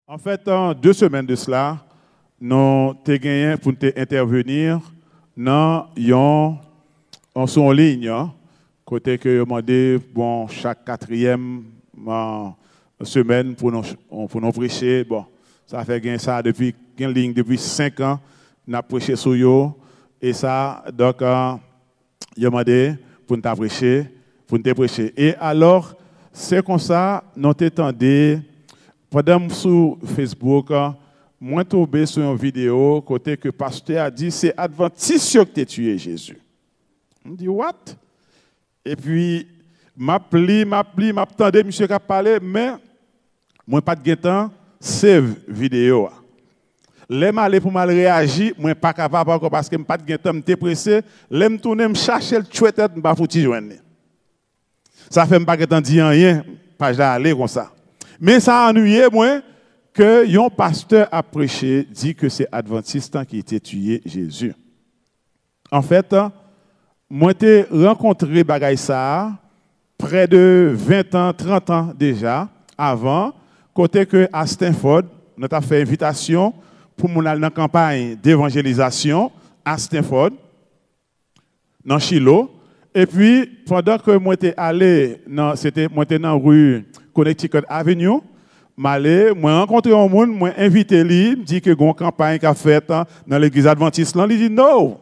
En fait, en 2 semaines de cela, nous avons gagné pour intervenir dans son ligne, côté que demandé bon chaque 4e semaine pour nous prêcher. Bon, ça fait gagner ça depuis une ligne depuis 5 ans, nous avons prêché sur yo et ça donc demandé pour nous prêcher, Et alors c'est comme ça nous t'entendez pendant sur Facebook, moi tombé sur une vidéo côté que pasteur a dit c'est adventiste qui a tué Jésus. On dit what? Et puis m'attendais monsieur qui a parlé mais moi pas de temps save vidéo. Les mal pour mal réagir, moi pas capable encore parce que pas de temps m'étais pressé, les me tourner me chercher le chouette m'pas fouti joindre. Ça fait m'pas temps dire rien, pas aller comme ça. Mais ça a ennuyé moi que un pasteur a prêché dit que c'est adventiste qui était tué Jésus. En fait, moi j'ai rencontré bagay ça près de 20 ans, 30 ans déjà avant, côté que à Stanford, nous avons fait invitation pour mon aller dans campagne d'évangélisation à Stanford dans Shiloh. Et puis pendant que moi j'étais allé dans rue Connecticut Avenue, moi rencontré un monde, moi invité lui, dit que une campagne qu'a faite dans l'église adventiste là, il dit non.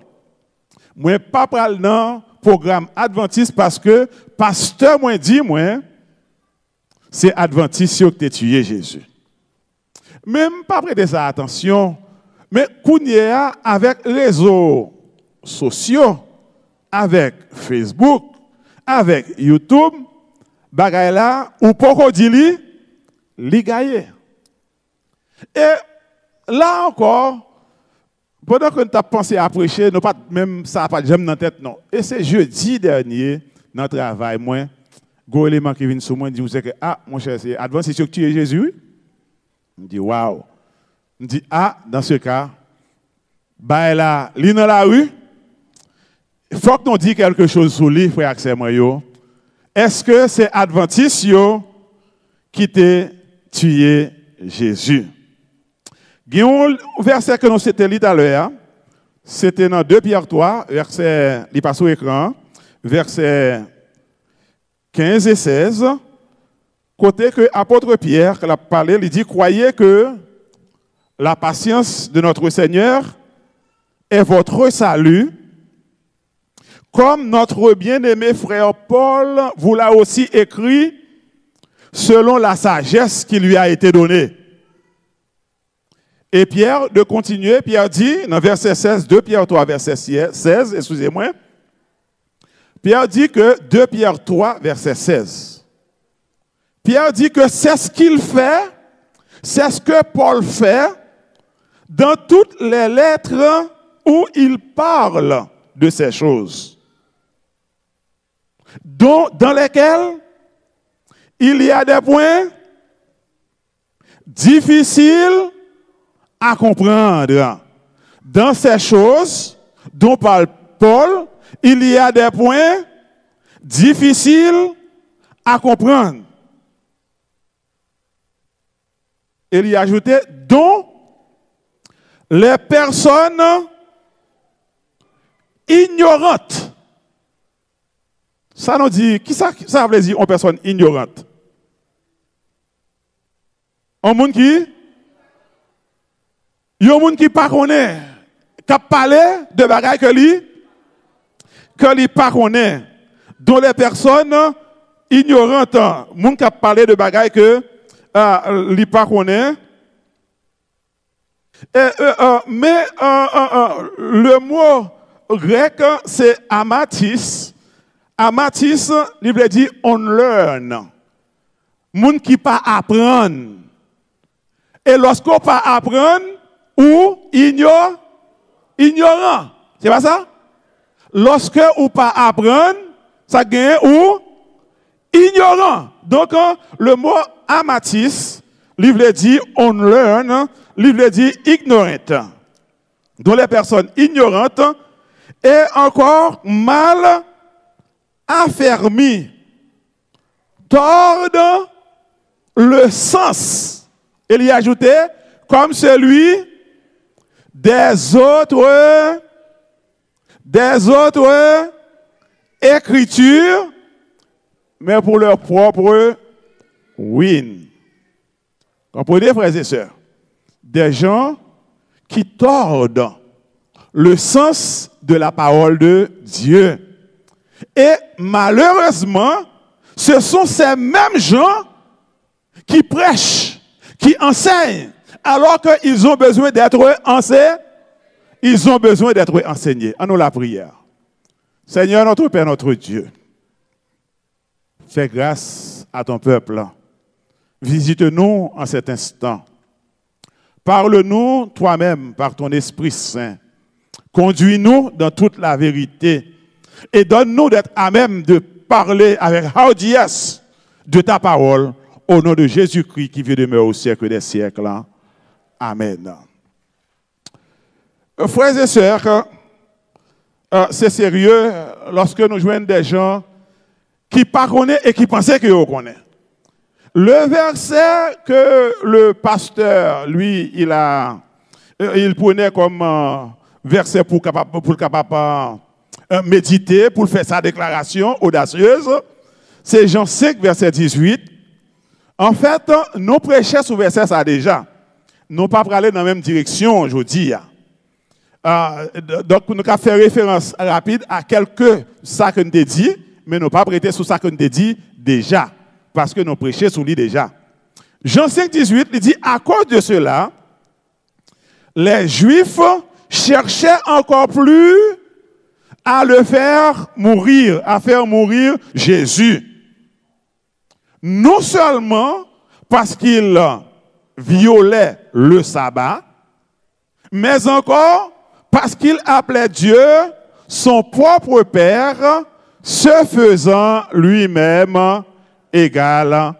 Moi pas pral dans programme adventiste parce que pasteur moi dit moi c'est adventiste qui a tué Jésus. Même pas prêter ça attention, mais kounya avec réseaux sociaux, avec Facebook, avec YouTube, bagay là ou poko di li gagne. Et là encore, pendant que nous avons pensé à prêcher, nous pas même ça pas jamais dans la tête non. Et c'est jeudi dernier dans le travail moi, go élément qui vient sur moi dit vous que ah mon cher c'est adventiste qui tué Jésus. Je dis waouh. Je dis ah dans ce cas bah là, li dans la rue, il faut que nous disions quelque chose sur lui, frère Axel Moyo. Est-ce que c'est adventiste qui t'a tué Jésus? Le verset que nous s'était lu tout à l'heure, c'était dans 2 Pierre 3, verset, il passe au écran, verset 15 et 16. Côté que l'apôtre Pierre a parlé, il dit croyez que la patience de notre Seigneur est votre salut. Comme notre bien-aimé frère Paul vous l'a aussi écrit selon la sagesse qui lui a été donnée. Et Pierre, de continuer, Pierre dit, dans verset 16, 2 Pierre 3, verset 16, excusez-moi, Pierre dit que 2 Pierre 3, verset 16. Pierre dit que c'est ce qu'il fait, c'est ce que Paul fait dans toutes les lettres où il parle de ces choses. Dans lesquels il y a des points difficiles à comprendre. Dans ces choses dont parle Paul, il y a des points difficiles à comprendre. Il y a ajouté dont les personnes ignorantes. Ça nous dit, qui ça veut dire une personne ignorante? Un monde qui? Il y a un monde qui ne connaît pas, qui parle de bagages que lui pas connaît. Dont les personnes ignorantes, monde qui parle de bagages que lui pas connaît. Mais le mot grec c'est amatis. Amatis, il veut dire on learn. Moun qui pas apprendre. Et lorsqu'on pas apprendre, ou ignorant. C'est pas ça? Lorsque ou pas apprendre, ça gagne ou ignorant. Donc, le mot amatis, il veut dire on learn, il veut dire ignorant. Donc, les personnes ignorantes et encore mal affermi tordent le sens. Et il y a ajouté, comme celui des autres écritures, mais pour leur propre ruine. Comprenez, frères et sœurs? Des gens qui tordent le sens de la parole de Dieu. Et malheureusement, ce sont ces mêmes gens qui prêchent, qui enseignent, alors qu'ils ont besoin d'être enseignés. Ils ont besoin d'être enseignés. En nous la prière. Seigneur, notre Père, notre Dieu, fais grâce à ton peuple. Visite-nous en cet instant. Parle-nous toi-même par ton Esprit Saint. Conduis-nous dans toute la vérité. Et donne-nous d'être à même de parler avec audience de ta parole au nom de Jésus-Christ qui vit demeurer au siècle des siècles. Amen. Frères et sœurs, c'est sérieux lorsque nous joignons des gens qui ne connaissent pas et qui pensaient qu'ils connaissent. Le verset que le pasteur, lui, il prenait comme verset pour capable méditer, pour faire sa déclaration audacieuse, c'est Jean 5, verset 18. En fait, nous prêchons sur verset ça déjà. Nous pas aller dans la même direction aujourd'hui. Donc, nous avons fait référence rapide à quelques ça que nous avons dit, mais nous pas prêté sur ça que nous avons dit déjà, parce que nous prêchons sur lui déjà. Jean 5, 18, il dit, à cause de cela, les Juifs cherchaient encore plus à le faire mourir, à faire mourir Jésus. Non seulement parce qu'il violait le sabbat, mais encore parce qu'il appelait Dieu son propre Père, se faisant lui-même égal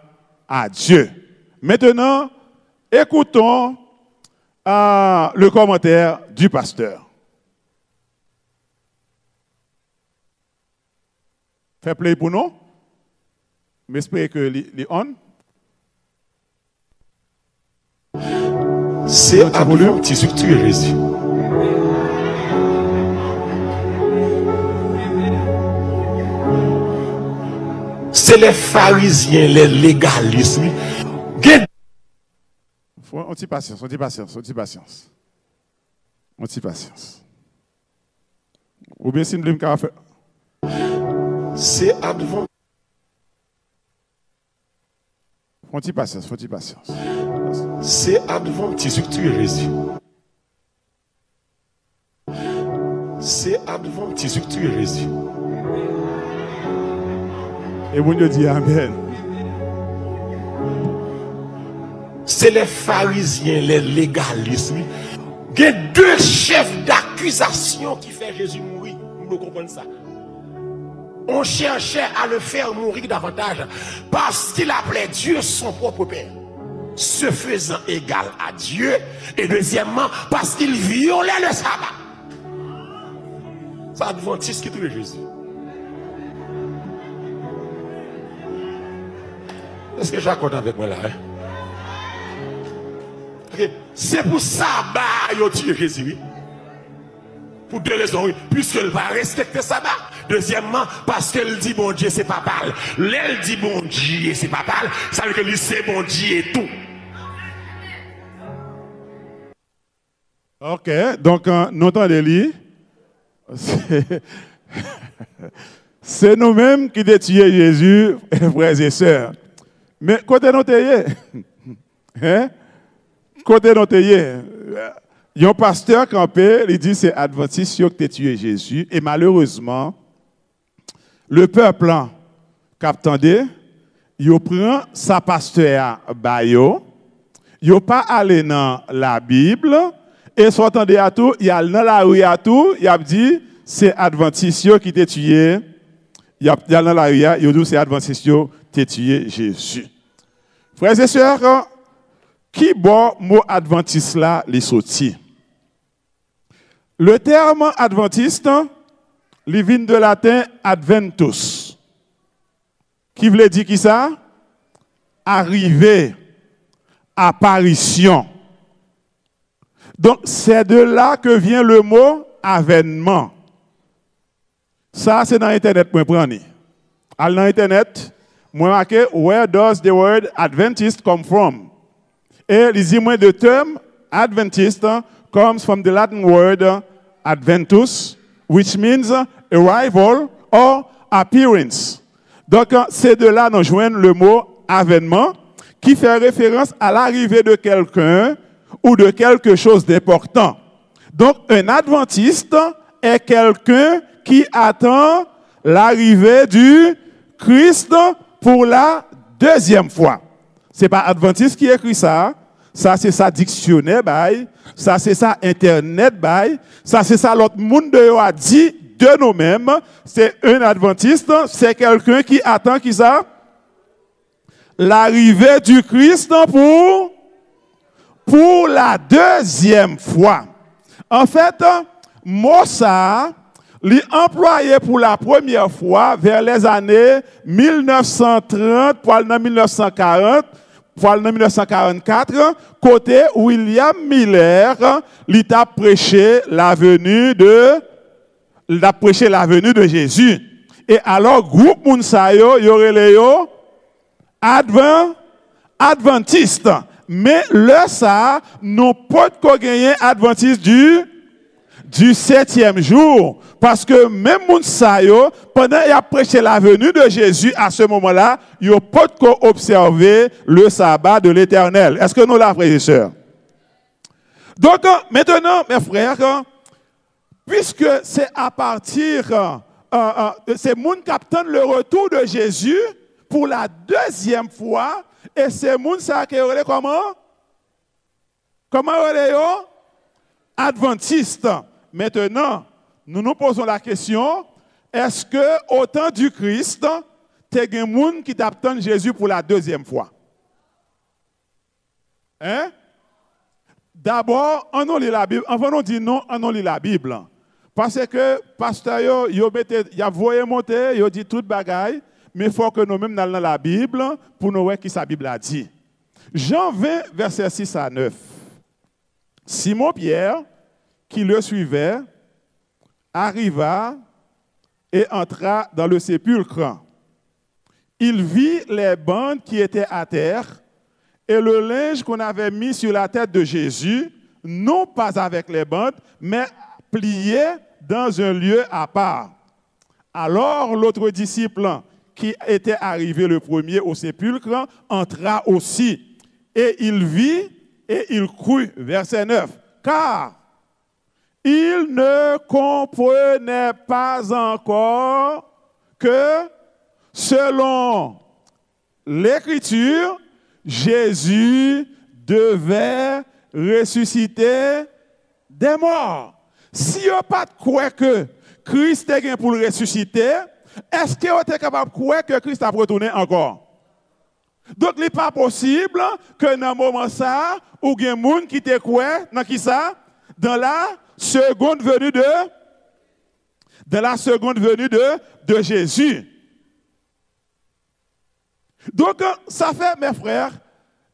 à Dieu. Maintenant, écoutons le commentaire du pasteur. Fait play pour nous. J'espère que les on. C'est Adventiste qui tue Jésus. C'est les pharisiens, les légalistes. On dit patience, on dit patience, on dit patience. On dit patience. Ou bien si nous voulons faire. C'est Adventiste. On dit patience, on dit patience. C'est Adventiste qui tue Jésus. C'est Adventiste qui tue Jésus. Et mon Dieu dit Amen. C'est les pharisiens, les légalistes. Il y a deux chefs d'accusation qui font Jésus mourir. Vous comprenez ça? On cherchait à le faire mourir davantage parce qu'il appelait Dieu son propre Père, se faisant égal à Dieu, et deuxièmement parce qu'il violait le sabbat. C'est Adventiste qui tue Jésus. Est-ce que j'accorde avec moi là? Hein? Okay. C'est pour ça qu'il a tué Jésus. Oui? Pour deux raisons. Oui. Puisqu'il va respecter le sabbat. Deuxièmement, parce qu'elle dit bon Dieu, c'est pas mal. L'elle dit bon Dieu, c'est pas mal. Ça veut dire que c'est bon Dieu et tout. Ok, donc nous entendons lire. C'est nous-mêmes qui avons tué Jésus, frères et sœurs. Mais côté nous hein? Côté nous il y a un pasteur campé, il dit c'est Adventiste qui a tué Jésus. Et malheureusement, le peuple qui attendait, il prend sa pasteur bayo, il pas allé dans la Bible, et s'entendait à tout, il y a dans la rue à tout, il a dit c'est Adventiste qui a tué. Il y a dans la rue, il a dit c'est Adventiste qui a tué Jésus. Frères et sœurs, qui bon mot adventiste là les sorti? Le terme adventiste, il vient de latin adventus. Qui veut dire qui ça? arrivée, apparition. Donc, c'est de là que vient le mot avènement. Ça, c'est dans Internet, moi, prendre. Allez dans Internet, moi, marqué, where does the word Adventist come from? Et il dit, moi, the term Adventist comes from the Latin word Adventus, which means arrival or appearance. Donc, c'est de là que nous joignons le mot avènement, qui fait référence à l'arrivée de quelqu'un ou de quelque chose d'important. Donc, un adventiste est quelqu'un qui attend l'arrivée du Christ pour la deuxième fois. Ce n'est pas adventiste qui écrit ça. Ça, c'est ça dictionnaire, bye. Ça, c'est ça Internet, bye. Ça, c'est ça l'autre monde a dit de nous-mêmes. C'est un adventiste, c'est quelqu'un qui attend qui ça? L'arrivée du Christ pour la deuxième fois. En fait, mot ça, l'employé pour la première fois vers les années 1930 pour 1940, pour 1944, côté William Miller, il a prêché la venue de Jésus. Et alors, groupe Mounsayo, y aurait les Adventiste. Mais le ça, non pas de gagner Adventiste du 7e jour. Parce que même Mounsayo, pendant qu'il a prêché la venue de Jésus, à ce moment-là, il n'a pas de observer le sabbat de l'Éternel. Est-ce que nous l'avons, frères et sœurs? Donc, maintenant, mes frères, puisque c'est à partir de ces gens qui attendent le retour de Jésus pour la deuxième fois, et c'est moun ça qui est comment? Comment est Adventiste. Maintenant, nous nous posons la question, est-ce que au temps du Christ, tu as des gens qui t'attendent Jésus pour la deuxième fois? Hein? D'abord, on lit la Bible. Avant nous dire non, on lit la Bible. Parce que pasteur il a voyé monter, il a dit toute bagaille. Mais il faut que nous-mêmes dans la Bible pour nous voir qui sa Bible a dit. Jean 20, verset 6 à 9. Simon-Pierre, qui le suivait, arriva et entra dans le sépulcre. Il vit les bandes qui étaient à terre et le linge qu'on avait mis sur la tête de Jésus, non pas avec les bandes, mais plié dans un lieu à part. Alors l'autre disciple, qui était arrivé le premier au sépulcre, entra aussi. Et il vit et il crut. Verset 9. Car il ne comprenait pas encore que, selon l'Écriture, Jésus devait ressusciter des morts. Si il n'y a pas de quoi que Christ est gain pour le ressusciter, est-ce que vous êtes capable de croire que Christ a retourné encore? Donc, il n'est pas possible que dans ce moment ça, ou il y a des gens qui te croient dans qui ça? Dans la seconde venue de Jésus. Donc, ça fait, mes frères,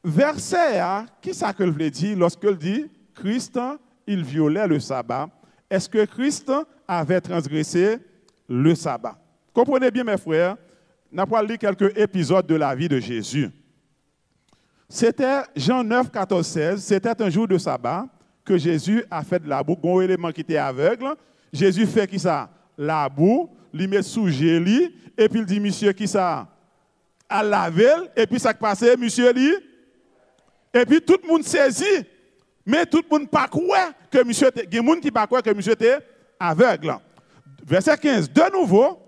verset, qui ça que veut dire lorsqu'il dit Christ, il violait le sabbat? Est-ce que Christ avait transgressé le sabbat? Comprenez bien, mes frères, nous allons lire quelques épisodes de la vie de Jésus. C'était Jean 9, 14, 16. C'était un jour de sabbat que Jésus a fait de la boue. Un élément qui était aveugle. Jésus fait qui ça? La boue, il met sous geli, et puis il dit, monsieur, qui ça? À laver, et puis ça passe, monsieur, lui. Et puis tout le monde saisit. Mais tout le monde pas croire que monsieur était, il y a des gens qui pas croire que monsieur était aveugle. Verset 15. De nouveau,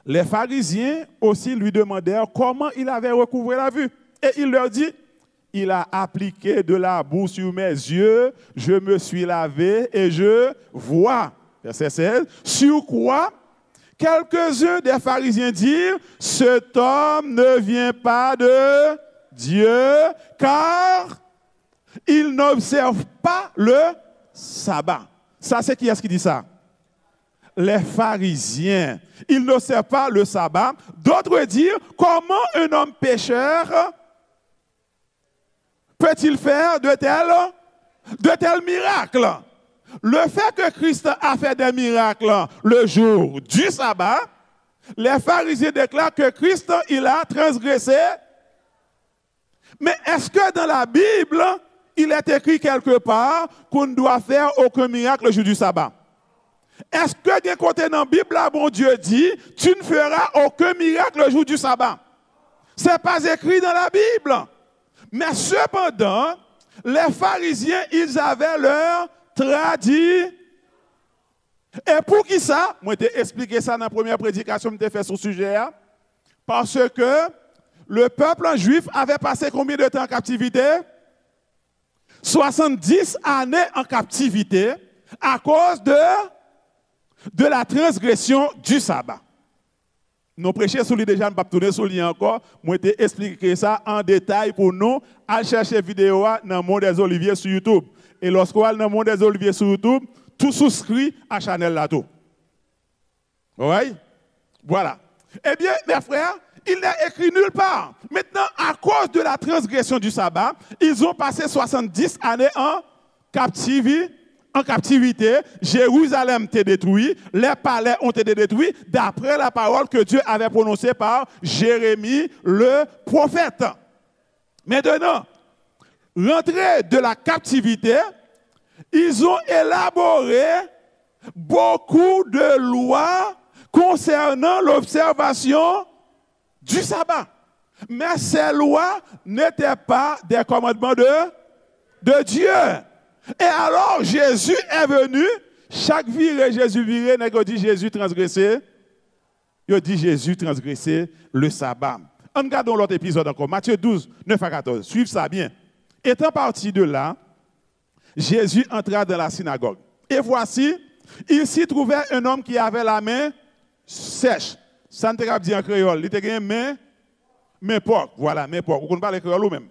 les pharisiens aussi lui demandèrent comment il avait recouvré la vue. Et il leur dit, il a appliqué de la boue sur mes yeux, je me suis lavé et je vois. Verset 16. Sur quoi quelques-uns des pharisiens dirent, cet homme ne vient pas de Dieu, car il n'observe pas le sabbat. Ça, c'est qui est-ce qui dit ça? les pharisiens. Ils n'observent pas le sabbat. D'autres disent, comment un homme pécheur peut-il faire de tels miracles? Le fait que Christ a fait des miracles le jour du sabbat, les pharisiens déclarent que Christ, il a transgressé. Mais est-ce que dans la Bible, il est écrit quelque part qu'on ne doit faire aucun miracle le jour du sabbat? Est-ce que d'un côté dans la Bible, là, bon Dieu dit, tu ne feras aucun miracle le jour du sabbat? Ce n'est pas écrit dans la Bible. Mais cependant, les pharisiens, ils avaient leur tradition. Et pour qui ça? Moi, j'ai expliqué ça dans la première prédication que j'ai faite sur ce sujet. Parce que le peuple juif avait passé combien de temps en captivité? 70 années en captivité à cause de la transgression du sabbat. Nous prêchons sur lui déjà, nous ne pouvons pas tourner sur lui encore. Moi, j'ai expliqué ça en détail pour nous. Allez chercher vidéo dans le monde des Oliviers sur YouTube. Et lorsqu'on va dans le monde des Oliviers sur YouTube, tout souscrit à Chanel là tout. Oui? Voilà. Eh bien, mes frères, il n'est écrit nulle part. Maintenant, à cause de la transgression du sabbat, ils ont passé 70 années en captivité. Jérusalem était détruit, les palais ont été détruits d'après la parole que Dieu avait prononcée par Jérémie le prophète. Maintenant, rentrés de la captivité, ils ont élaboré beaucoup de lois concernant l'observation du sabbat. Mais ces lois n'étaient pas des commandements de Dieu. Et alors Jésus est venu, chaque viré, Jésus viré, il dit Jésus transgressé. Il dit Jésus transgressé le sabbat. Regardons l'autre épisode encore, Matthieu 12, 9 à 14. Suivez ça bien. Étant parti de là, Jésus entra dans la synagogue. Et voici, il s'y trouvait un homme qui avait la main sèche. Ça ne te dit en créole. Il était main porc. Voilà, main porc. Vous ne parlez pas créole ou même.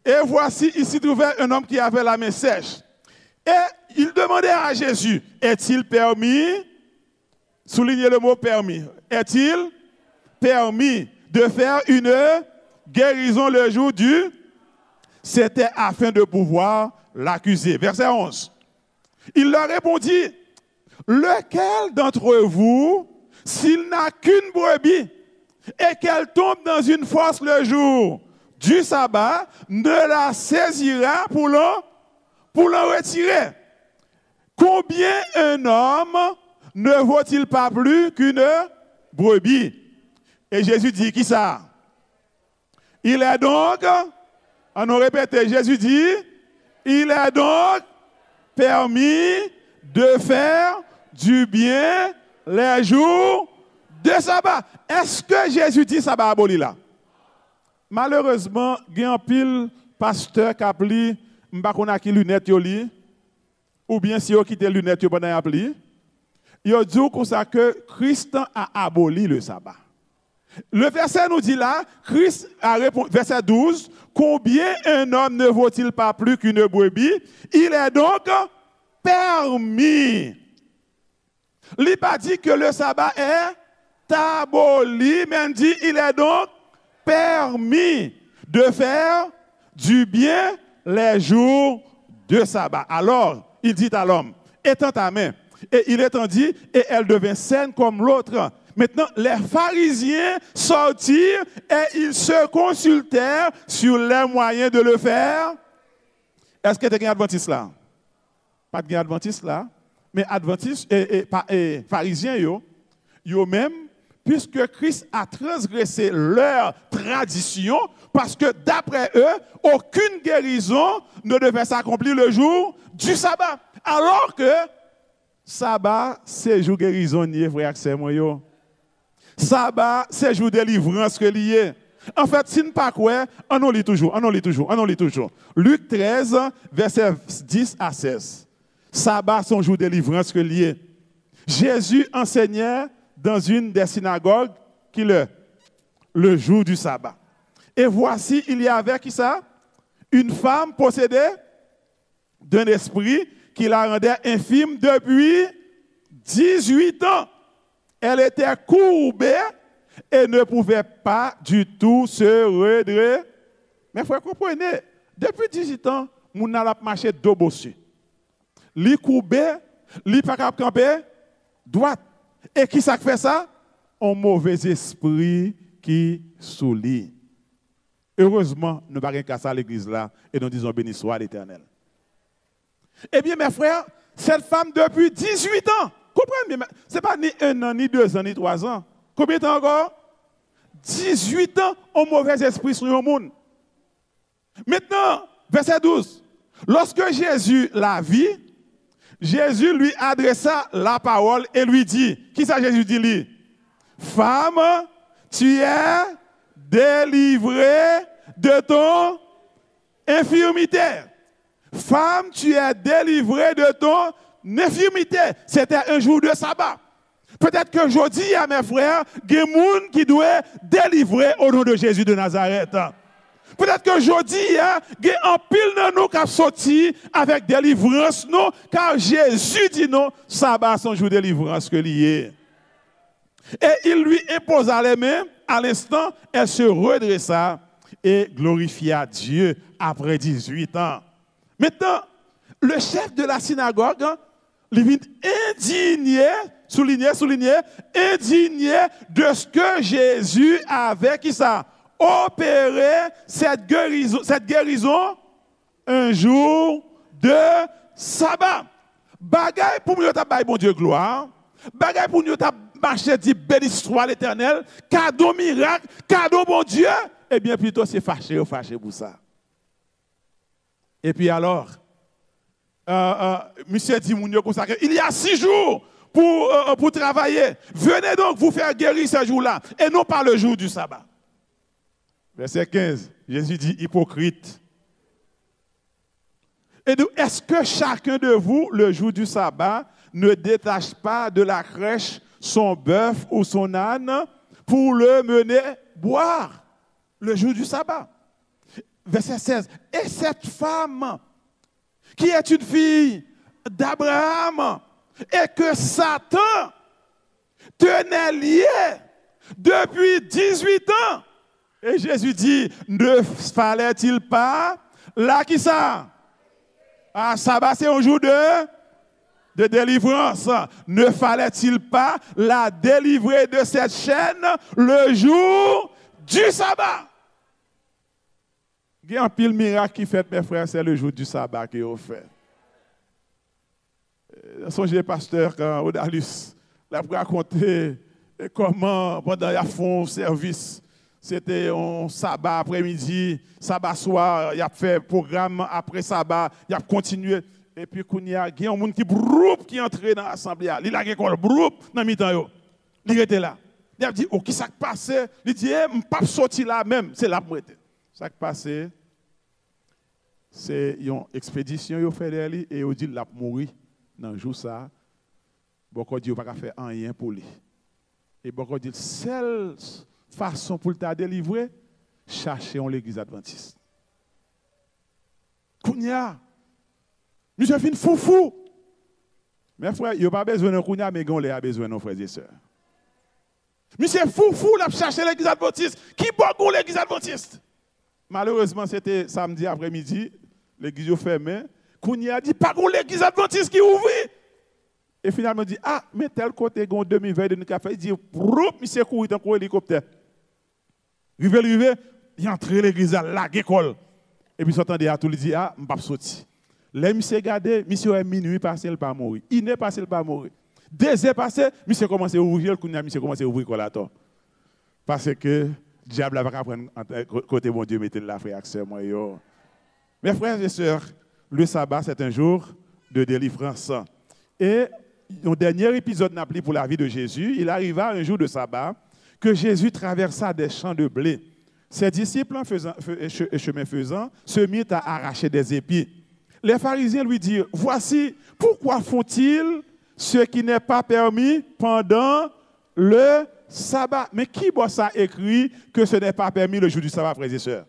Et voici, il s'y trouvait un homme qui avait la main sèche. Et il demandait à Jésus, est-il permis, soulignez le mot permis, est-il permis de faire une guérison le jour du? C'était afin de pouvoir l'accuser. Verset 11. Il leur répondit, lequel d'entre vous, s'il n'a qu'une brebis et qu'elle tombe dans une fosse le jour du sabbat, ne la saisira pour l'en retirer? Combien un homme ne vaut-il pas plus qu'une brebis? Et Jésus dit, qui ça? Il est donc, on nous répète, Jésus dit, il est donc permis de faire du bien les jours de sabbat. Est-ce que Jésus dit sabbat aboli là? Malheureusement, il y a un pile pasteur qui a pris, je ne sais pas qui lunettes ou bien si vous quittez les lunettes pendant la pli. Il dit comme ça que Christ a aboli le sabbat. Le verset nous dit là, Christ a répondu, verset 12, combien un homme ne vaut-il pas plus qu'une brebis? Il est donc permis. Il n'a pas dit que le sabbat est aboli, mais il dit il est donc permis de faire du bien les jours de sabbat. Alors, il dit à l'homme, étends ta main. Et il étendit, et elle devint saine comme l'autre. Maintenant, les pharisiens sortirent et ils se consultèrent sur les moyens de le faire. Est-ce que tu es un adventiste là? Pas de adventiste là. Mais adventistes et pharisiens, yo même, puisque Christ a transgressé leur tradition, parce que d'après eux, aucune guérison ne devait s'accomplir le jour du sabbat. Alors que sabbat, c'est jour guérison, frère, c'est moi. Sabbat, c'est jour délivrance que lié. En fait, si nous ne pas quoi, on en lit toujours. Luc 13, verset 10 à 16. Sabbat, son jour délivrance que lié. Jésus enseignait dans une des synagogues qui le jour du sabbat. Et voici, il y avait qui ça? Une femme possédée d'un esprit qui la rendait infime depuis 18 ans, elle était courbée et ne pouvait pas du tout se redresser. Mais il faut comprendre, depuis 18 ans, mon n'a marché deux bossus. Li courbé, li pas capable camper droite. Et qui ça fait ça? Un mauvais esprit qui soulie. Heureusement, nous n'avons pas qu'à ça à l'église là et nous disons béni soit l'Éternel. Eh bien, mes frères, cette femme depuis 18 ans, comprenez bien, ce n'est pas ni 1 an, ni 2 ans, ni 3 ans. Combien de temps encore? 18 ans, un mauvais esprit sur le monde. Maintenant, verset 12. Lorsque Jésus la vit, Jésus lui adressa la parole et lui dit, qui ça Jésus dit lui? Femme, tu es délivrée de ton infirmité. Femme, tu es délivrée de ton infirmité. C'était un jour de sabbat. Peut-être que aujourd'hui, mes frères, il y a des gens qui doivent délivrer au nom de Jésus de Nazareth. Peut-être que aujourd'hui, il y a un pile de nous qui a sorti avec délivrance, non, car Jésus dit non, sabbat son jour de délivrance que lié. Et il lui imposa les mains, à l'instant, elle se redressa et glorifia Dieu après 18 ans. Maintenant, le chef de la synagogue, il vient indigné, souligné, indigné de ce que Jésus avait, qui ça? Opérer cette guérison un jour de sabbat. Bagaille pour nous, bon Dieu gloire. Bagaille pour nous, marcher dit béni soit l'Éternel. Cadeau miracle, cadeau bon Dieu. Eh bien, plutôt, c'est fâché pour ça. Et puis alors, monsieur dit mon Dieu comme ça, il y a 6 jours pour travailler. Venez donc vous faire guérir ce jour-là, et non pas le jour du sabbat. Verset 15, Jésus dit hypocrite. Et donc, est-ce que chacun de vous, le jour du sabbat, ne détache pas de la crèche son bœuf ou son âne pour le mener boire le jour du sabbat? Verset 16, et cette femme qui est une fille d'Abraham et que Satan tenait liée depuis 18 ans. Et Jésus dit, ne fallait-il pas, là qui ça? Ah, sabbat c'est un jour de délivrance. Ne fallait-il pas la délivrer de cette chaîne le jour du sabbat? Il y a un pile miracle qui fait, mes frères, c'est le jour du sabbat qui est fait. Songez, pasteur, quand Odalus l'a raconté comment, pendant qu'il a fait un service, c'était un sabbat après-midi, sabbat soir, il a fait un programme après sabbat, il a continué. Et puis, il y a un monde qui est entré dans l'assemblée. Il a un groupe dans le mi-temps. Il était là. Il a dit, oh, qui s'est passé? Il dit, je ne peux pas sortir là même. C'est là pour être. Ça qui passe, c'est une expédition qu'il fait d'elle et il dit qu'il a mouru dans le jour ça. Beaucoup dit qu'il n'a pas fait rien pour lui. Et beaucoup dit, seule façon pour te délivrer, chercher l'église adventiste. Kounia, monsieur fin foufou. Mes frères, il n'y a pas besoin de Kounia, mais il a besoin de nos frères et sœurs. Monsieur foufou, il a cherché l'église adventiste. Qui boit l'église adventiste? Malheureusement, c'était samedi après-midi, l'église est fermée. Kounia a dit, pas pour l'église adventiste qui ouvre. Et finalement, il dit, ah, mais tel côté, il y a un demi-veille de café. Il dit, monsieur couru dans un hélicoptère. Rivé, il est entré l'église à la école. Et puis, il s'entendait à tout, il dit, ah, je ne vais pas sortir. Là, monsieur regardé, monsieur est minuit passé, il ne pas mourir. Il n'est passé, il ne pas mourir. 2 heures passées, monsieur commence à ouvrir, monsieur commence à ouvrir l'école. Parce que le diable va prendre côté mon Dieu, mettez la frère accès moi. Mes frères et sœurs, le sabbat c'est un jour de délivrance. Et au dernier épisode n'appelé pour la vie de Jésus, il arriva un jour de sabbat que Jésus traversa des champs de blé. Ses disciples, chemin faisant, se mirent à arracher des épis. Les pharisiens lui dirent, voici, pourquoi font-ils ce qui n'est pas permis pendant le sabbat? Mais qui doit ça écrit que ce n'est pas permis le jour du sabbat, frères et sœurs?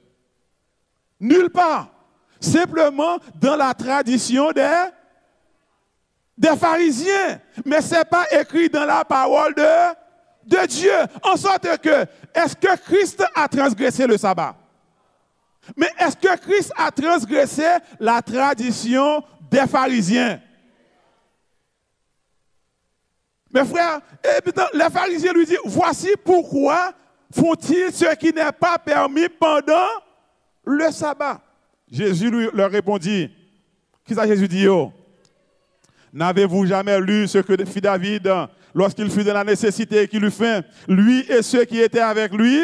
Nulle part. Simplement dans la tradition des... des pharisiens, mais ce n'est pas écrit dans la parole de Dieu. En sorte que, est-ce que Christ a transgressé le sabbat? Mais est-ce que Christ a transgressé la tradition des pharisiens? Mes frères, les pharisiens lui disent, voici pourquoi font-ils ce qui n'est pas permis pendant le sabbat. Jésus leur répondit, qu'est-ce que Jésus dit? N'avez-vous jamais lu ce que fit David lorsqu'il fut dans la nécessité qu'il eut faim, lui et ceux qui étaient avec lui,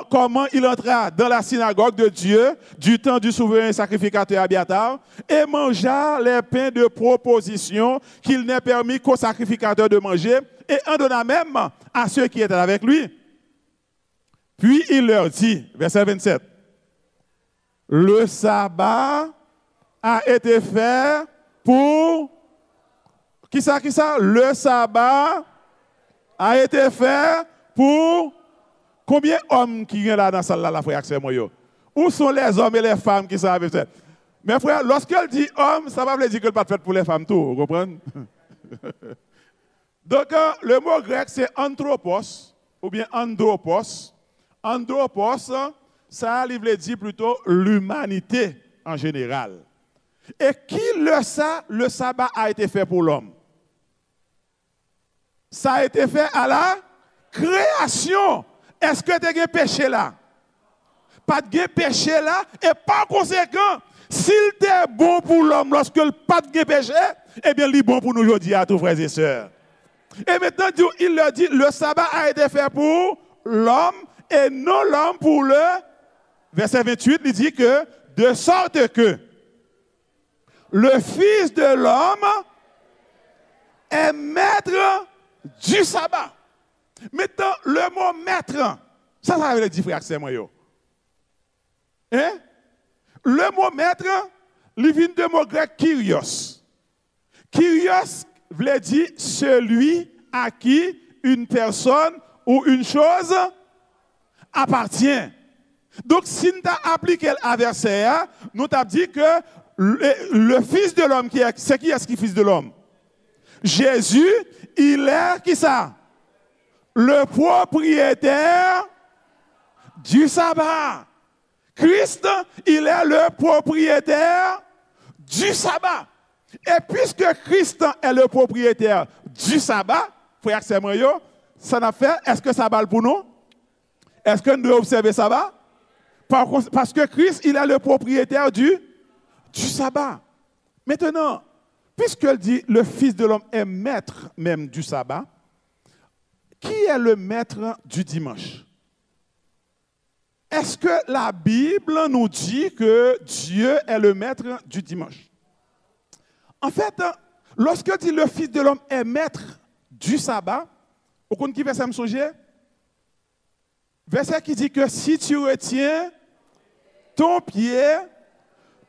comment il entra dans la synagogue de Dieu du temps du souverain sacrificateur Abiatar et mangea les pains de proposition qu'il n'est permis qu'au sacrificateur de manger et en donna même à ceux qui étaient avec lui. Puis il leur dit, verset 27, le sabbat a été fait pour... Qui ça? Le sabbat a été fait pour... Combien d'hommes qui sont là dans la salle là, frère, c'est moi? Où sont les hommes et les femmes qui sont avec ça? Mes frères, lorsqu'elle dit homme, ça ne veut pas dire qu'elle n'est pas faite pour les femmes, tout, vous comprenez? Donc, le mot grec, c'est anthropos, ou bien andropos. Andropos, ça veut dire plutôt l'humanité en général. Et qui le sabbat a été fait pour l'homme? Ça a été fait à la création. Est-ce que tu as péché là? Pas de péché là, et par conséquent, s'il était bon pour l'homme lorsque le pas de péché, eh bien, il est bon pour nous aujourd'hui à tous frères et sœurs. Et maintenant, il leur dit, le sabbat a été fait pour l'homme et non l'homme pour le... Verset 28, il dit que, de sorte que le Fils de l'homme est maître du sabbat. Maintenant, le mot maître, ça veut dire, frère, c'est moi. Hein? Le mot maître, il vient de mot grec kyrios. Kyrios veut dire celui à qui une personne ou une chose appartient. Donc, si nous avons appliqué le verset, nous avons dit que le Fils de l'homme, c'est qui est-ce qui est Fils de l'homme? Jésus, il est qui ça? Le propriétaire du sabbat. Christ, il est le propriétaire du sabbat. Et puisque Christ est le propriétaire du sabbat, frère, c'est moi, ça n'a fait, est-ce que ça va pour nous? Est-ce que nous devons observer ça va? Parce que Christ, il est le propriétaire du sabbat. Maintenant, puisqu'il dit le Fils de l'homme est maître même du sabbat, qui est le maître du dimanche? Est-ce que la Bible nous dit que Dieu est le maître du dimanche? En fait, lorsque dit le Fils de l'homme est maître du sabbat, vous comprenez qui verset me songer? Verset qui dit que si tu retiens ton pied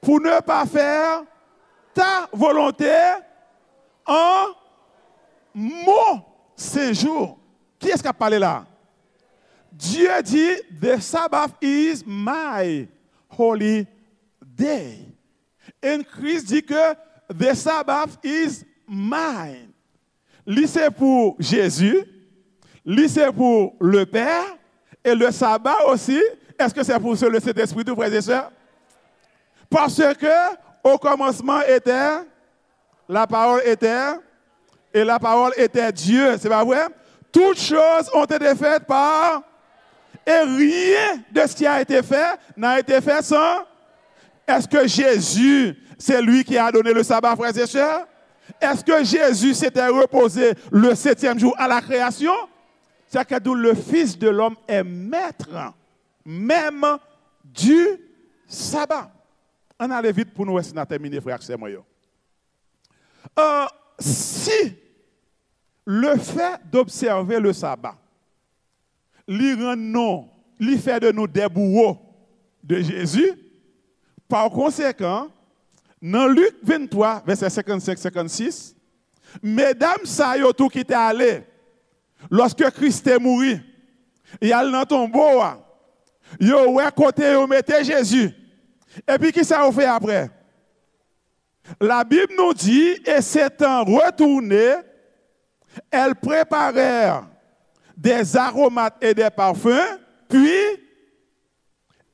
pour ne pas faire ta volonté en mon séjour. Qui est-ce qui a parlé là? Dieu dit, the Sabbath is my holy day. Et Christ dit que the Sabbath is mine. Lui c'est pour Jésus, lui c'est pour le Père, et le sabbat aussi, est-ce que c'est pour le Saint-Esprit, tous frères et sœurs? Parce que au commencement était, la parole était, et la parole était Dieu, c'est pas vrai? Toutes choses ont été faites par, et rien de ce qui a été fait n'a été fait sans. Est-ce que Jésus, c'est lui qui a donné le sabbat, frères et sœurs? Est-ce que Jésus s'était reposé le 7e jour à la création? C'est que le Fils de l'homme est maître même du sabbat. On allait vite pour nous essayer de terminer, frères et sœurs. Si le fait d'observer le sabbat, lui fait de nous des bourreaux de Jésus, par conséquent, dans Luc 23, verset 55-56, mesdames, ça y a tout qui était allé. Lorsque Christ est mort, il a dans ton tombeau, il a côté, il mettait Jésus. Et puis, qui ça a fait après? La Bible nous dit, et s'étant retournés, elles préparèrent des aromates et des parfums, puis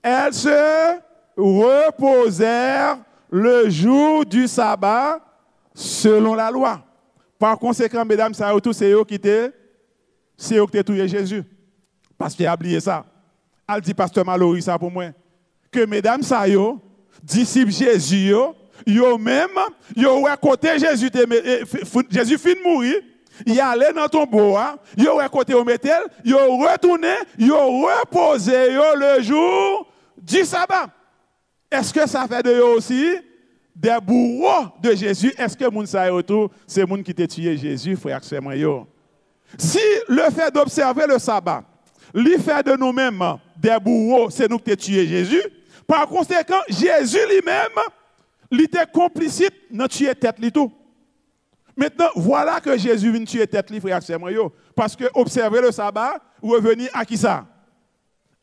elles se reposèrent le jour du sabbat selon la loi. Par conséquent, mesdames, ça a tout, c'est eux qui étaient tué Jésus. Parce qu'il a oublié ça. Elle dit, pasteur Mallory, ça pour moi. Que mesdames, ça yo, disciples Jésus, yo même, yo ouais côté Jésus, Jésus fin de mourir, il allait dans ton bois, yo ouais côté au métal, yo retourné, yo reposé le jour du sabbat. Est-ce que ça fait de eux aussi des bourreaux de Jésus? Est-ce que moun sa yo c'est moun qui t'a tué Jésus, frère et yo? Si le fait d'observer le sabbat, lui fait de nous-mêmes des bourreaux, c'est nous qui t'a tué Jésus. Par conséquent, Jésus lui-même, il était complicite dans tuer tête li tout. Maintenant, voilà que Jésus vient tuer tête li, frère et yo. Parce que observer le sabbat, revenir à qui ça?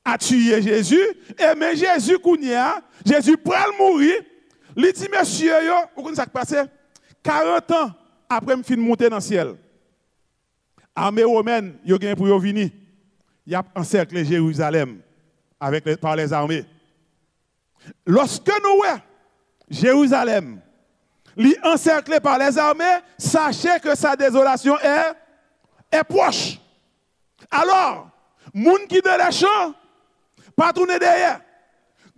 À tuer Jésus. Et mais Jésus, Jésus prend le mourir. Il dit, monsieur, vous connaissez ce qui passe? 40 ans après me fin monter dans le ciel. L'armée romaine, il y a pour venir. Il a encerclé Jérusalem par les armées. Lorsque nous voyons Jérusalem encerclé par les armées, sachez que sa désolation est proche. Alors, moun qui dans les champs, pas tourner derrière,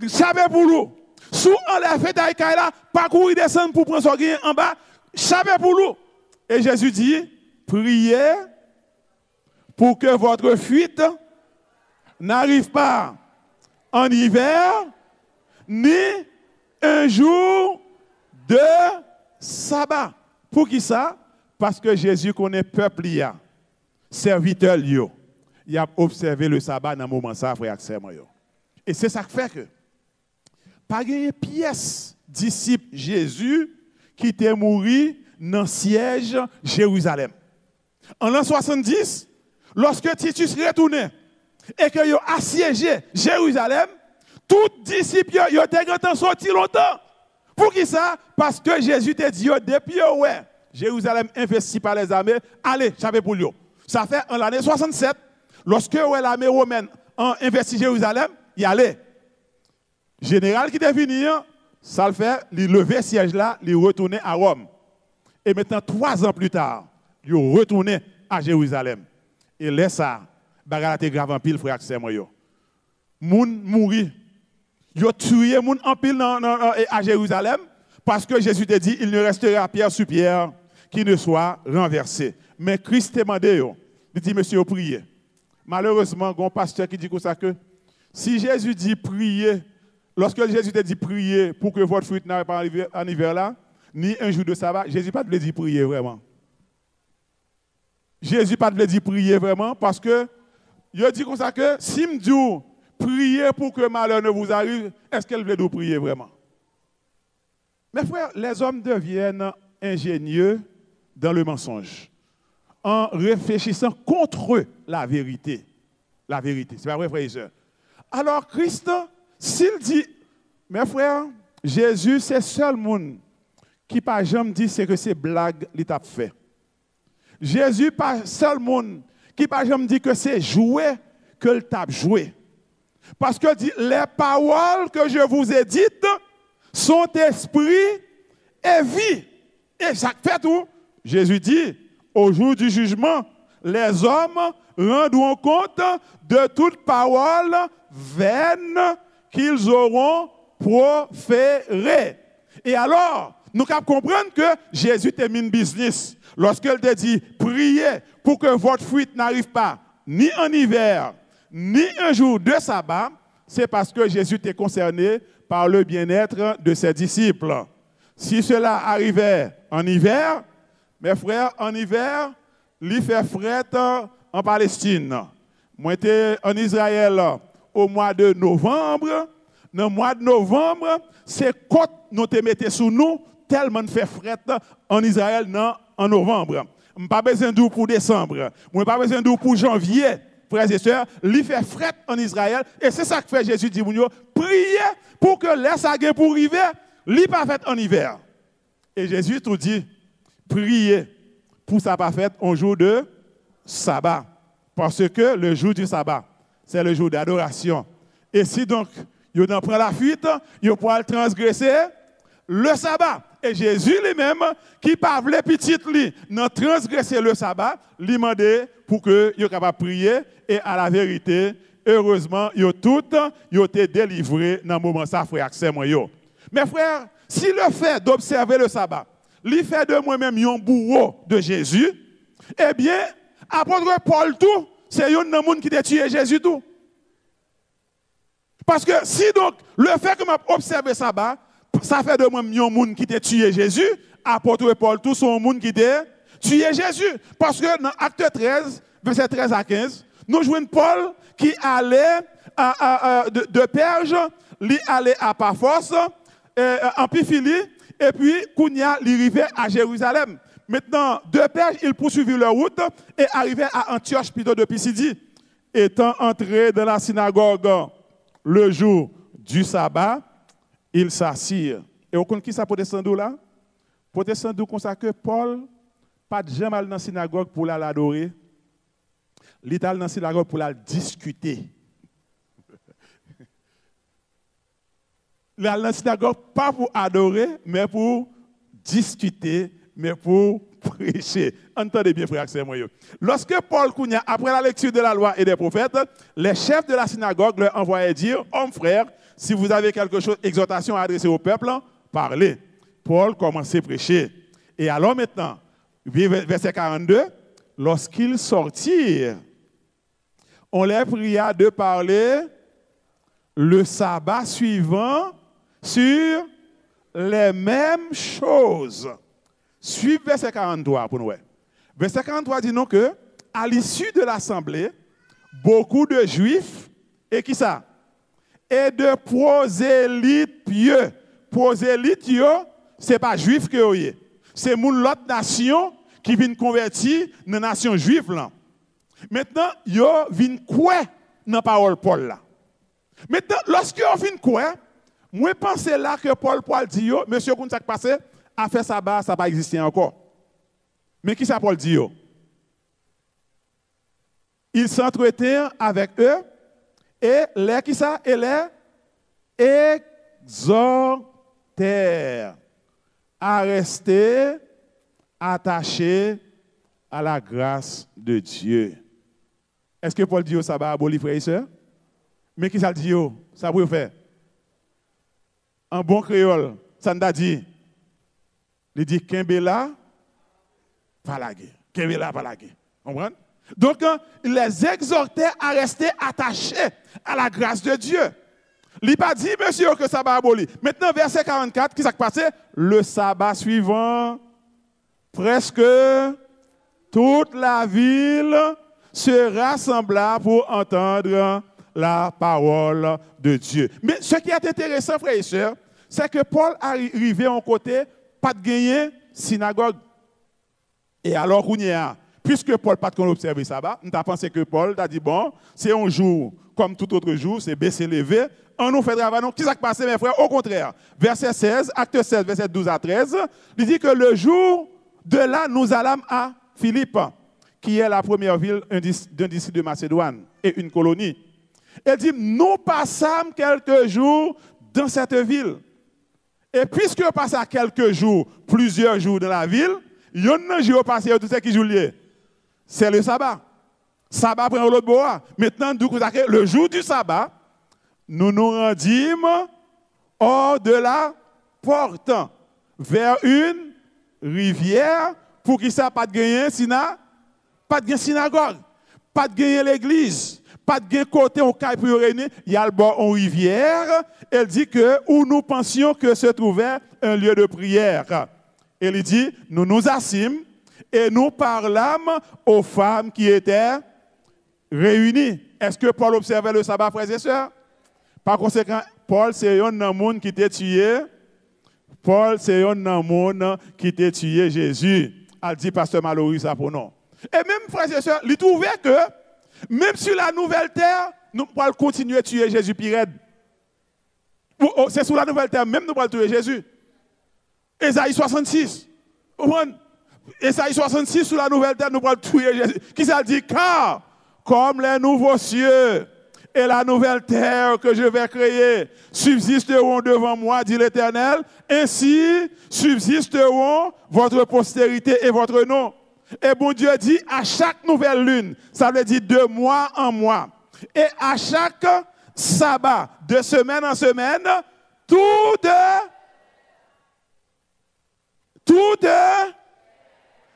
chaper pour l'eau. Sous enlever d'aïkaïla, pas courir descendre pour prendre son gain en bas, chaper pour l'eau. Et Jésus dit, priez pour que votre fuite n'arrive pas en hiver, ni un jour de sabbat. Pour qui ça? Parce que Jésus connaît le peuple, serviteur, il a observé le sabbat dans le moment ça, frère. Et c'est ça qui fait que, pas de pièce disciple Jésus qui était mort dans le siège Jérusalem. En l'an 70, lorsque Titus retournait et qu'il a assiégé Jérusalem, tout disciple a été sorti longtemps. Pour qui ça? Parce que Jésus t'a dit, depuis Jérusalem investi par les armées, allez, j'avais pour lui. Ça fait en l'année 67, lorsque l'armée romaine a investi Jérusalem, il allait. Général qui est venu, ça le fait, il levait siège là, il retournait à Rome. Et maintenant, 3 ans plus tard, il retourné à Jérusalem. Et là, ça, bagarre était grave en pile, frère, c'est moi. Moun mouri. Ils ont tué moun en pile à Jérusalem parce que Jésus t'a dit il ne restera pierre sur pierre qui ne soit renversé. Mais Christ t'a demandé, il dit monsieur, priez. Malheureusement, il y a un pasteur qui dit comme ça que si Jésus dit priez, lorsque Jésus t'a dit priez pour que votre fruit n'arrive pas en hiver là, ni un jour de sabbat, Jésus pas te dit prier vraiment. Jésus pas te dit prier vraiment parce que il dit comme ça que si me dit priez pour que malheur ne vous arrive, est-ce qu'elle veut nous prier vraiment? Mes frères, les hommes deviennent ingénieux dans le mensonge en réfléchissant contre eux la vérité. La vérité, c'est pas vrai, frères et sœurs. Alors Christ, s'il dit, mes frères, Jésus, c'est seul monde qui pas jamais dit c'est que c'est blague qu'il t'a fait. Jésus, pas seul monde qui pas jamais dit que c'est joué que le t'a joué. Parce que les paroles que je vous ai dites sont esprit et vie. Et ça fait tout. Jésus dit, au jour du jugement, les hommes rendront compte de toute parole vaine qu'ils auront proférée. Et alors, nous comprenons que Jésus termine business. Lorsqu'il te dit, priez pour que votre fuite n'arrive pas ni en hiver, ni un jour de sabbat, c'est parce que Jésus était concerné par le bien-être de ses disciples. Si cela arrivait en hiver, mes frères, en hiver, il fait fret en Palestine. Moi, j'étais en Israël au mois de novembre. Dans le mois de novembre, c'est côte nous te mettez sous nous, tellement fait fret en Israël en novembre. Je n'ai pas besoin d'où pour décembre. Je n'ai pas besoin d'où pour janvier. Frères et sœurs, il fait fret en Israël. Et c'est ça que fait Jésus dit, priez pour que laisse à pour arriver, il pas fait en hiver. Et Jésus tout dit, priez pour ça pas fait un jour de sabbat. Parce que le jour du sabbat, c'est le jour d'adoration. Et si donc, vous en prend la fuite, vous pourrez transgresser le sabbat. Et Jésus lui-même, qui parlait petit lui, n'a transgressé le sabbat, lui demandait pour que vous capable de prier. Et à la vérité, heureusement, vous tous, vous été délivrés dans le moment ça, frère, c'est moi. Mes frères, si le fait d'observer le sabbat, lui fait de moi-même un bourreau de Jésus, eh bien, apôtre Paul tout, c'est un monde qui a tué Jésus tout. Parce que si donc, le fait que je observe le sabbat, ça fait de moi un monde qui a tué Jésus, apôtre Paul tout, c'est un monde qui a tué Jésus. Parce que dans Acte 13, verset 13 à 15, nous jouons Paul qui allait de Perge, lui allait à Paphos, en Pamphylie, et puis Kounia, il arrivait à Jérusalem. Maintenant, de Perge, il poursuivit leur route et arrivait à Antioche, plutôt de Pisidie. Étant entré dans la synagogue le jour du sabbat, il s'assire. Et on connaît qui ça protestant là? Protestant comme ça que Paul, pas de jamais dans la synagogue pour l'adorer. Il est allé dans la synagogue pour la discuter. Il est allé dans la synagogue pas pour adorer, mais pour discuter, mais pour prêcher. Entendez bien, frère, c'est moi. Lorsque Paul Kounia, après la lecture de la loi et des prophètes, les chefs de la synagogue leur envoyaient dire, hommes frères, si vous avez quelque chose, exhortation à adresser au peuple, parlez. Paul commençait à prêcher. Et alors maintenant, verset 42, lorsqu'ils sortirent, on les pria de parler le sabbat suivant sur les mêmes choses. Suivez verset 43 pour nous. Verset 43 dit non que, à l'issue de l'assemblée, beaucoup de juifs, et qui ça? Et de prosélytes pieux. Prosélytes, ce n'est pas juif que vous avez. C'est l'autre nation qui vient convertir dans la nation juive. Là. Maintenant, yo vient quoi dans la parole Paul là. Maintenant, lorsque vous vient quoi, moi pense là que Paul dit, monsieur, quand ça passé, a fait sabbat, ça n'a pas existé encore. Mais qui ça Paul dit? Il s'entretient avec eux et les qui ça? Et les exhortèrent à rester attachés à la grâce de Dieu. Est-ce que Paul dit ça va abolir frères et sœurs? Mais qui ça dit? Ça vous faire? En bon créole, ça n'a dit. Il dit Kembela, pas la guerre. Kembela, pas la guerre. Comprenez? Donc, il les exhortait à rester attachés à la grâce de Dieu. Il n'a pas dit, monsieur, que ça va abolir. Maintenant, verset 44, qui s'est passé? Le sabbat suivant, presque toute la ville se rassembla pour entendre la parole de Dieu. Mais ce qui est intéressant, frères et sœurs, c'est que Paul arrivait en côté, pas de gagner synagogue. Et alors, puisque Paul n'a pas observé le sabbat, on a pensé que Paul a dit, bon, c'est un jour comme tout autre jour, c'est baisser, lever. On nous fait travail. Qu'est-ce qui s'est passé, mes frères? Au contraire, verset 16, acte 16, verset 12 à 13, il dit que le jour de là, nous allâmes à Philippe, qui est la première ville d'un district de Macédoine et une colonie. Il dit, nous passâmes quelques jours dans cette ville. Et puisque nous passons quelques jours, plusieurs jours dans la ville, il y a un jour passé, tout ce qui joue lié. C'est le sabbat. Sabbat prend l'autre bois. Maintenant, le jour du sabbat, nous nous rendîmes hors de la porte, vers une rivière, pour qu'il ça pas de gagner, pas de synagogue, pas de gagner l'église, pas de gagner côté on caille pour réunir, il y a le bord en rivière, elle dit que où nous pensions que se trouvait un lieu de prière. Elle dit, nous nous assîmes et nous parlâmes aux femmes qui étaient réunies. Est-ce que Paul observait le sabbat, frères et sœurs? Par conséquent, Paul, c'est un monde qui t'a tué. Paul, c'est un monde qui t'a tué Jésus. A dit pasteur Mallory ça pour nous. Et même, frères et sœurs, il trouvait que, même sur la nouvelle terre, nous pouvons continuer à tuer Jésus Pirède. C'est sur la nouvelle terre, même nous pouvons tuer Jésus. Ésaïe 66. Ésaïe 66, sous la nouvelle terre, nous pourrons tuer Jésus. Qui ça dit? Car, comme les nouveaux cieux et la nouvelle terre que je vais créer subsisteront devant moi, dit l'Éternel, ainsi subsisteront votre postérité et votre nom. Et bon Dieu dit, à chaque nouvelle lune, ça veut dire de mois en mois, et à chaque sabbat, de semaine en semaine, tout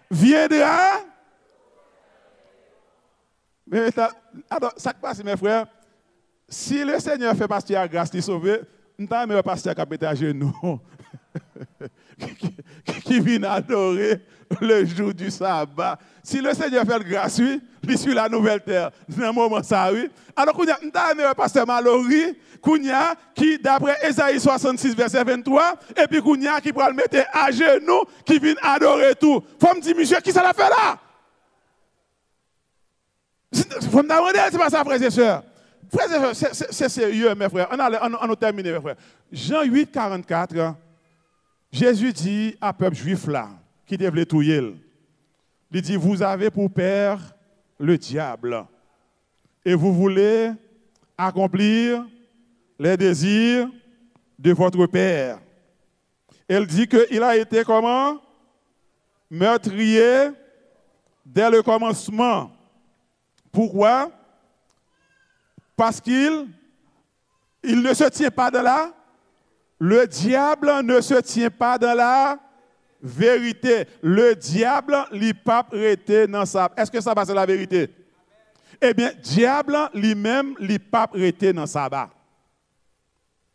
viendra. Mais alors, ça passe, mes frères. Si le Seigneur fait pasteur à grâce, il sauve, nous avons un pasteur qui a pété à genoux, qui vient adorer le jour du sabbat. Si le Seigneur fait grâce, oui, il suit la nouvelle terre. Dans un moment, ça, oui. Alors, nous avons un pasteur Mallory, qui, d'après Ésaïe 66, verset 23, et puis qui pourra le mettre à genoux, qui vient adorer tout. Faut me dire, monsieur, qui ça l'a fait là? Faut me demander, c'est pas ça, frères et sœurs. Frères et sœurs, c'est sérieux, mes frères. On a terminé, mes frères. Jean 8, 44, Jésus dit à peuple juif là, qui devait tout il dit, vous avez pour père le diable, et vous voulez accomplir les désirs de votre père. Elle dit qu'il a été comment? Meurtrier dès le commencement. Pourquoi? Parce qu'il ne se tient pas de là. Le diable ne se tient pas dans la vérité. Le diable, il pas prêté dans sa... Est-ce que ça va, c'est la vérité? Eh bien, diable, lui-même, il pas prêté dans sa bas.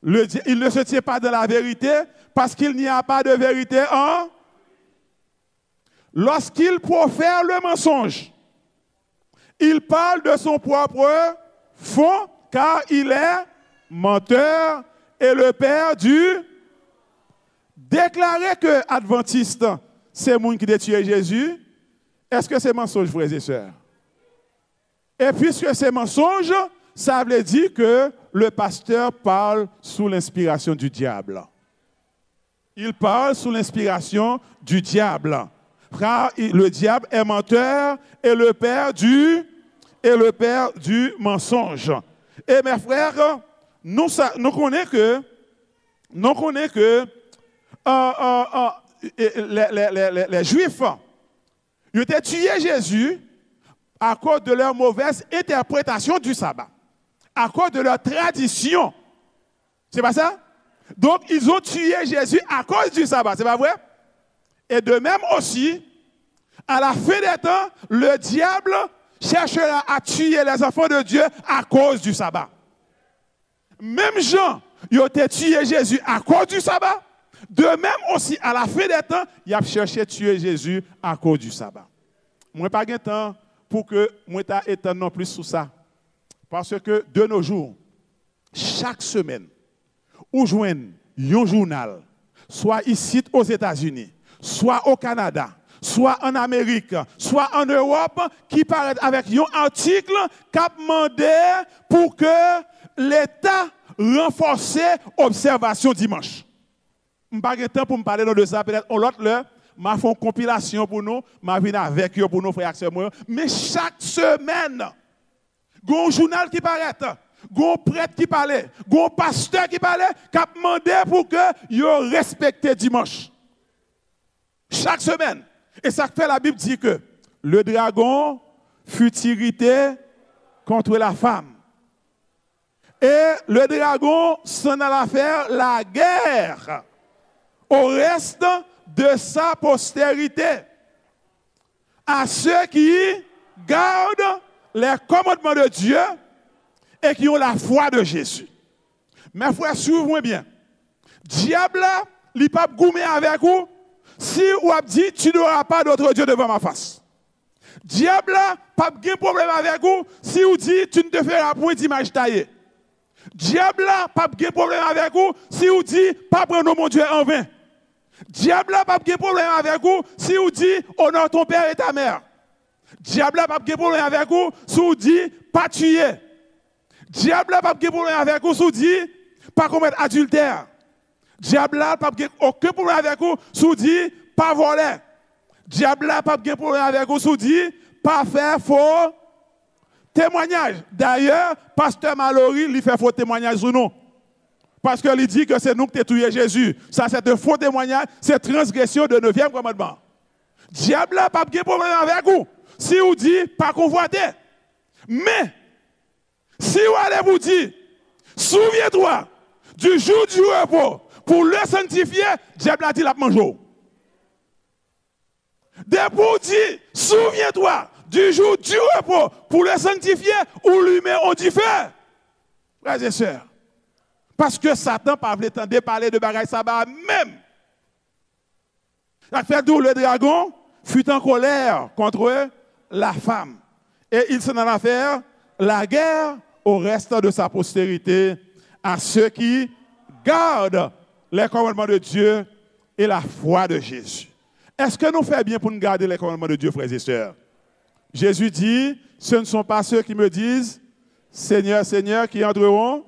Il ne se tient pas de la vérité parce qu'il n'y a pas de vérité en... Lorsqu'il profère le mensonge, il parle de son propre fond car il est menteur et le père du... Déclarer que adventiste, c'est le monde qui a tué Jésus, est-ce que c'est mensonge, frères et sœurs? Et puisque c'est mensonge, ça veut dire que le pasteur parle sous l'inspiration du diable. Il parle sous l'inspiration du diable. Car le diable est menteur et le père du mensonge. Et mes frères, nous connaissons que les Juifs, ils ont tué Jésus à cause de leur mauvaise interprétation du sabbat, à cause de leur tradition. C'est pas ça? Donc, ils ont tué Jésus à cause du sabbat, c'est pas vrai? Et de même aussi, à la fin des temps, le diable cherchera à tuer les enfants de Dieu à cause du sabbat. Même Jean, ils ont tué Jésus à cause du sabbat. De même aussi, à la fin des temps, il a cherché à tuer Jésus à cause du sabbat. Moi, pas de temps pour que moi t'étende non plus sur ça. Parce que de nos jours, chaque semaine, ou joignent un journal, soit ici aux États-Unis, soit au Canada, soit en Amérique, soit en Europe, qui paraît avec un article qui a demandé pour que l'État renforce l'observation dimanche. Je n'ai pas de temps pour me parler de ça, peut-être on l'autre là, je fais une compilation pour nous, je viens avec eux pour nos frères et sœurs. Mais chaque semaine, il y a un journal qui paraît, il y a un prêtre qui parlait, il y a un pasteur qui parlait, qui a demandé pour que vous respectez dimanche. Chaque semaine. Et ça fait la Bible dit que le dragon fut irrité contre la femme. Et le dragon s'en alla faire la guerre au reste de sa postérité, à ceux qui gardent les commandements de Dieu et qui ont la foi de Jésus. Mes frères, suivez-moi bien. Diable, il ne peut pas goumer avec vous si vous avez dit tu n'auras pas d'autre Dieu devant ma face. Diable, pas de problème avec vous si vous dites tu ne te feras point d'image taillée. Diable, pas de problème avec vous si vous dites pas prendre mon Dieu en vain. Diable, pas de problème avec vous si vous dites honore ton père et ta mère. Diable, pas de problème avec vous si vous dites pas tuer. Diable, pas de problème avec vous si vous dites pas commettre adultère. Diable là, pas aucun problème avec vous, sous dit, pas voler. Diable là, pas de problème avec vous, sous dit, pas faire faux témoignage. D'ailleurs, pasteur Mallory, il fait faux témoignage sur nous. Parce qu'il dit que c'est nous qui avons tué Jésus. Ça, c'est un faux témoignage, c'est transgression de 9e commandement. Diable là, pas de problème avec vous. Si vous dites, pas convoiter. Mais, si vous allez vous dire, souviens-toi du jour du repos pour le sanctifier, diable a dit la mangeau. Depuis vous dire, souviens-toi du jour du repos pour le sanctifier ou lui-même on dit faire. Frères et sœurs, parce que Satan pas voulu entendre parler de bagaille sabbat même. La fait d'où le dragon fut en colère contre la femme. Et il s'en a fait la guerre au reste de sa postérité, à ceux qui gardent les commandements de Dieu et la foi de Jésus. Est-ce que nous faisons bien pour nous garder les commandements de Dieu, frères et sœurs? Jésus dit, ce ne sont pas ceux qui me disent, Seigneur, Seigneur, qui entreront,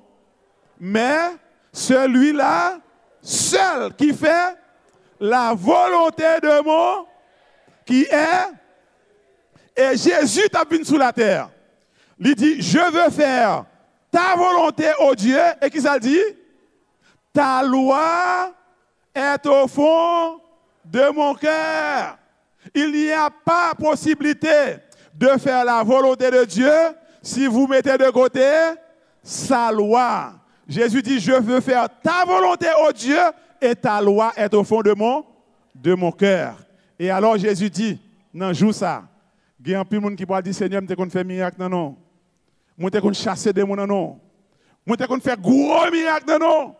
mais celui-là, seul, qui fait la volonté de mon, qui est, et Jésus t'a venu sur la terre. Il dit, je veux faire ta volonté, ô Dieu, et qui ça dit? Ta loi est au fond de mon cœur. Il n'y a pas possibilité de faire la volonté de Dieu si vous mettez de côté sa loi. Jésus dit, je veux faire ta volonté, ô Dieu, et ta loi est au fond de mon cœur. Et alors Jésus dit, non, joue ça. Il y a un peu de monde qui peut dire, Seigneur, je vais faire miracle, non. Je vais chasser des gens, non. Je vais faire gros miracle, non.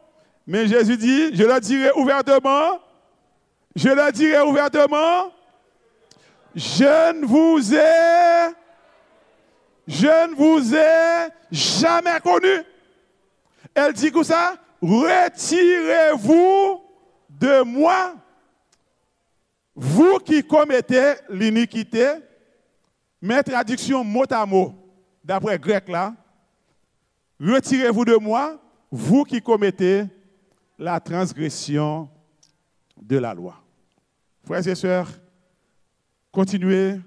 Mais Jésus dit, je le dirai ouvertement, je ne vous ai jamais connu. Elle dit comme ça, retirez-vous de moi, vous qui commettez l'iniquité. Mes traductions mot à mot, d'après grec là, retirez-vous de moi, vous qui commettez la transgression de la loi. Frères et sœurs, continuez,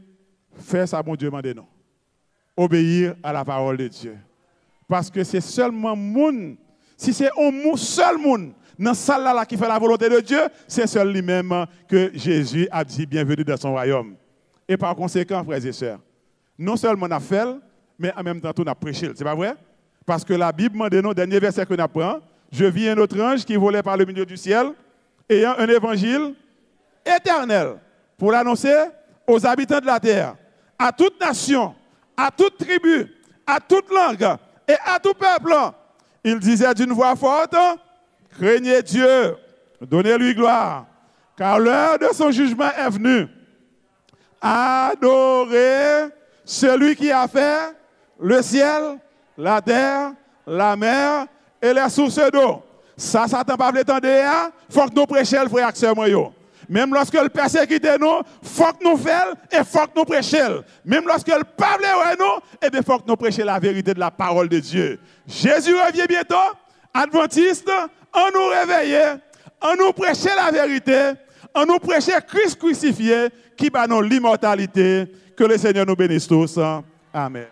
faire ça, mon Dieu, demandez-nous. Obéir à la parole de Dieu. Parce que c'est seulement moun, si c'est un seul moun, dans salle là qui fait la volonté de Dieu, c'est seul lui-même que Jésus a dit bienvenue dans son royaume. Et par conséquent, frères et sœurs, non seulement on a fait, mais en même temps, on a prêché. C'est pas vrai? Parce que la Bible demande, dans le dernier verset que nous apprenons, je vis un autre ange qui volait par le milieu du ciel, ayant un évangile éternel pour l'annoncer aux habitants de la terre, à toute nation, à toute tribu, à toute langue et à tout peuple. Il disait d'une voix forte, craignez Dieu, donnez-lui gloire, car l'heure de son jugement est venue. Adorez celui qui a fait le ciel, la terre, la mer et les sources d'eau. Ça Satan pas veut entendre, il faut que nous prêchions, frère Axel Moyo. Même lorsque le persécute nous, il faut que nous fassions et il faut que nous prêchions. Même lorsque le peuple est nous, il faut que nous prêchions la vérité de la parole de Dieu. Jésus revient bientôt, Adventiste, on nous réveille, on nous prêche la vérité, on nous prêche Christ crucifié qui bat nous l'immortalité. Que le Seigneur nous bénisse tous. Amen.